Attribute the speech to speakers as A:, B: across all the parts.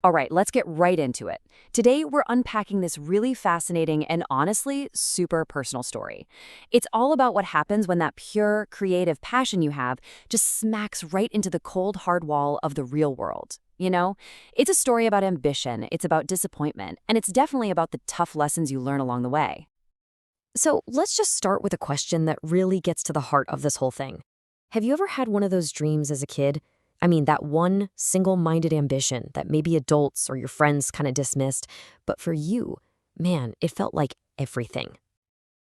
A: All right, let's get right into it. Today, we're unpacking this really fascinating and honestly super personal story. It's all about what happens when that pure, creative passion you have just smacks right into the cold, hard wall of the real world. It's a story about ambition, it's about disappointment, and it's definitely about the tough lessons you learn along the way. So let's just start with a question that really gets to the heart of this whole thing. Have you ever had one of those dreams as a kid? I mean, that one single-minded ambition that maybe adults or your friends kind of dismissed, but for you, man, it felt like everything.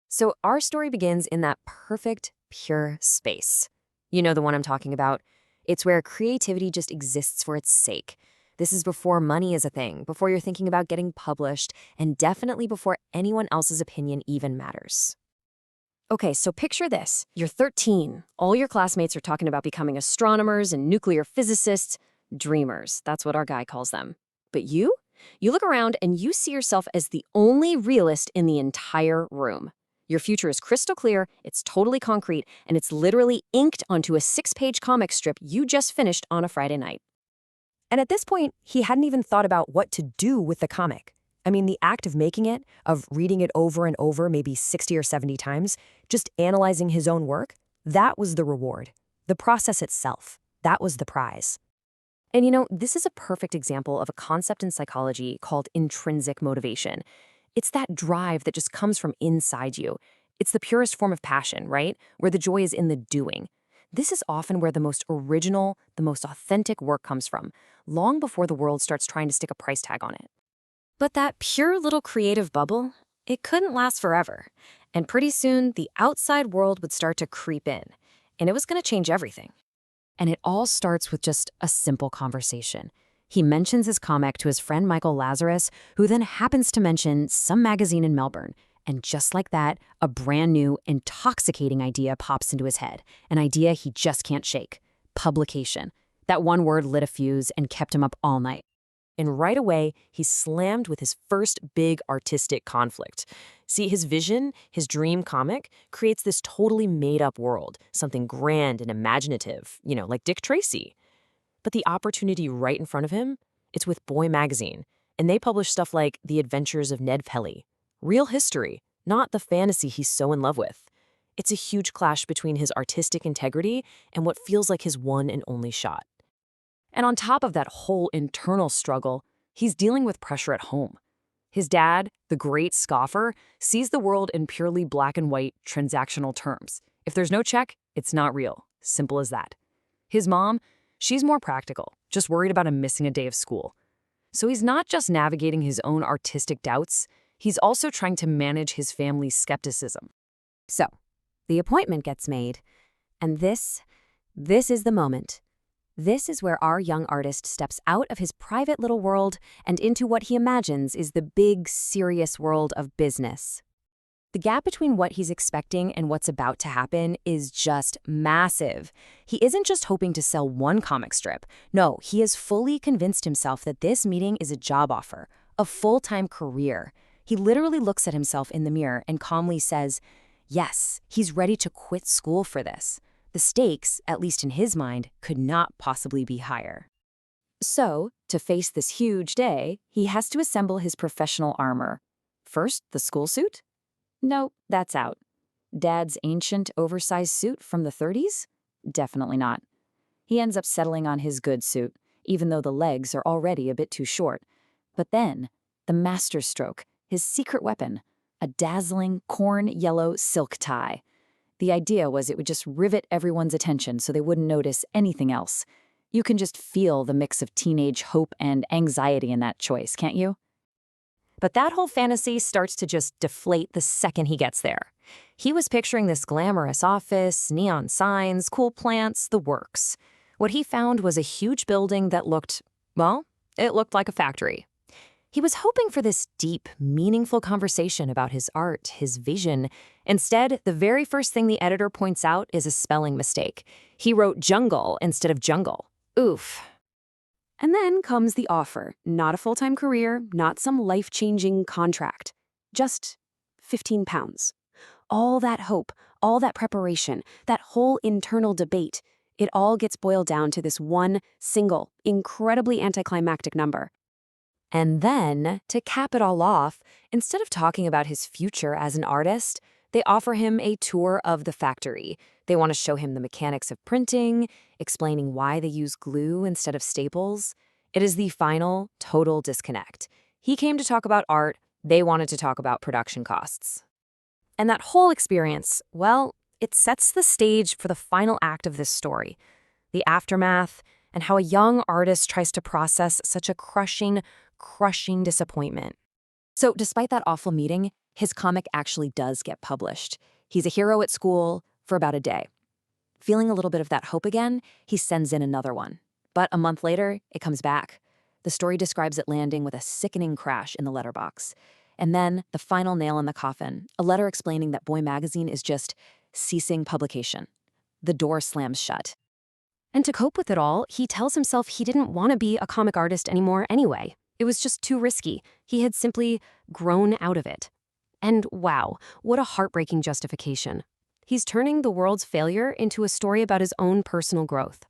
A: So our story begins in that perfect, pure space. You know the one I'm talking about? It's where creativity just exists for its sake. This is before money is a thing, before you're thinking about getting published, and definitely before anyone else's opinion even matters. Okay, so picture this. You're 13. All your classmates are talking about becoming astronomers and nuclear physicists. Dreamers, that's what our guy calls them. But you? You look around and you see yourself as the only realist in the entire room. Your future is crystal clear, it's totally concrete, and it's literally inked onto a 6-page comic strip you just finished on a Friday night. And at this point, he hadn't even thought about what to do with the comic. I mean, the act of making it, of reading it over and over, maybe 60 or 70 times, just analyzing his own work, that was the reward. The process itself, that was the prize. And this is a perfect example of a concept in psychology called intrinsic motivation. It's that drive that just comes from inside you. It's the purest form of passion, right? Where the joy is in the doing. This is often where the most original, the most authentic work comes from, long before the world starts trying to stick a price tag on it. But that pure little creative bubble, it couldn't last forever. And pretty soon, the outside world would start to creep in. And it was going to change everything. And it all starts with just a simple conversation. He mentions his comic to his friend Michael Lazarus, who then happens to mention some magazine in Melbourne. And just like that, a brand new, intoxicating idea pops into his head. An idea he just can't shake. Publication. That one word lit a fuse and kept him up all night. And right away, he's slammed with his first big artistic conflict. See, his vision, his dream comic, creates this totally made-up world, something grand and imaginative, like Dick Tracy. But the opportunity right in front of him, it's with Boy magazine, and they publish stuff like The Adventures of Ned Pelly. Real history, not the fantasy he's so in love with. It's a huge clash between his artistic integrity and what feels like his one and only shot. And on top of that whole internal struggle, he's dealing with pressure at home. His dad, the great scoffer, sees the world in purely black and white transactional terms. If there's no check, it's not real. Simple as that. His mom, she's more practical, just worried about him missing a day of school. So he's not just navigating his own artistic doubts, he's also trying to manage his family's skepticism. So, the appointment gets made, and this is the moment. This is where our young artist steps out of his private little world and into what he imagines is the big, serious world of business. The gap between what he's expecting and what's about to happen is just massive. He isn't just hoping to sell one comic strip. No, he has fully convinced himself that this meeting is a job offer, a full-time career. He literally looks at himself in the mirror and calmly says, yes, he's ready to quit school for this. The stakes, at least in his mind, could not possibly be higher. So, to face this huge day, he has to assemble his professional armor. First, the school suit? No, that's out. Dad's ancient, oversized suit from the 30s? Definitely not. He ends up settling on his good suit, even though the legs are already a bit too short. But then, the masterstroke, his secret weapon, a dazzling corn yellow silk tie. The idea was it would just rivet everyone's attention so they wouldn't notice anything else. You can just feel the mix of teenage hope and anxiety in that choice, can't you? But that whole fantasy starts to just deflate the second he gets there. He was picturing this glamorous office, neon signs, cool plants, the works. What he found was a huge building that looked, well, it looked like a factory. He was hoping for this deep, meaningful conversation about his art, his vision. Instead, the very first thing the editor points out is a spelling mistake. He wrote jungle instead of jungle. Oof. And then comes the offer. Not a full-time career, not some life-changing contract. Just 15 pounds. All that hope, all that preparation, that whole internal debate, it all gets boiled down to this one, single, incredibly anticlimactic number. And then, to cap it all off, instead of talking about his future as an artist, they offer him a tour of the factory. They want to show him the mechanics of printing, explaining why they use glue instead of staples. It is the final, total disconnect. He came to talk about art, they wanted to talk about production costs. And that whole experience, well, it sets the stage for the final act of this story. The aftermath, and how a young artist tries to process such a crushing disappointment. So despite that awful meeting, his comic actually does get published. He's a hero at school for about a day. Feeling a little bit of that hope again, he sends in another one. But a month later, it comes back. The story describes it landing with a sickening crash in the letterbox. And then the final nail in the coffin, a letter explaining that Boy Magazine is just ceasing publication. The door slams shut. And to cope with it all, he tells himself he didn't want to be a comic artist anymore anyway. It was just too risky. He had simply grown out of it. And wow, what a heartbreaking justification. He's turning the world's failure into a story about his own personal growth.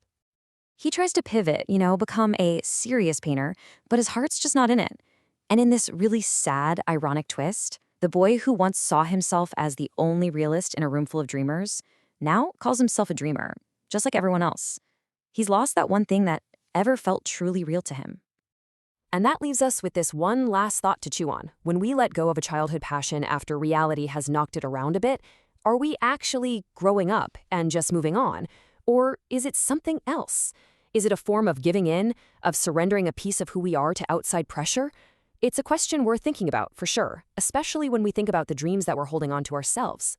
A: He tries to pivot, become a serious painter, but his heart's just not in it. And in this really sad, ironic twist, the boy who once saw himself as the only realist in a room full of dreamers now calls himself a dreamer, just like everyone else. He's lost that one thing that ever felt truly real to him. And that leaves us with this one last thought to chew on. When we let go of a childhood passion after reality has knocked it around a bit, are we actually growing up and just moving on? Or is it something else? Is it a form of giving in, of surrendering a piece of who we are to outside pressure? It's a question worth thinking about, for sure, especially when we think about the dreams that we're holding on to ourselves.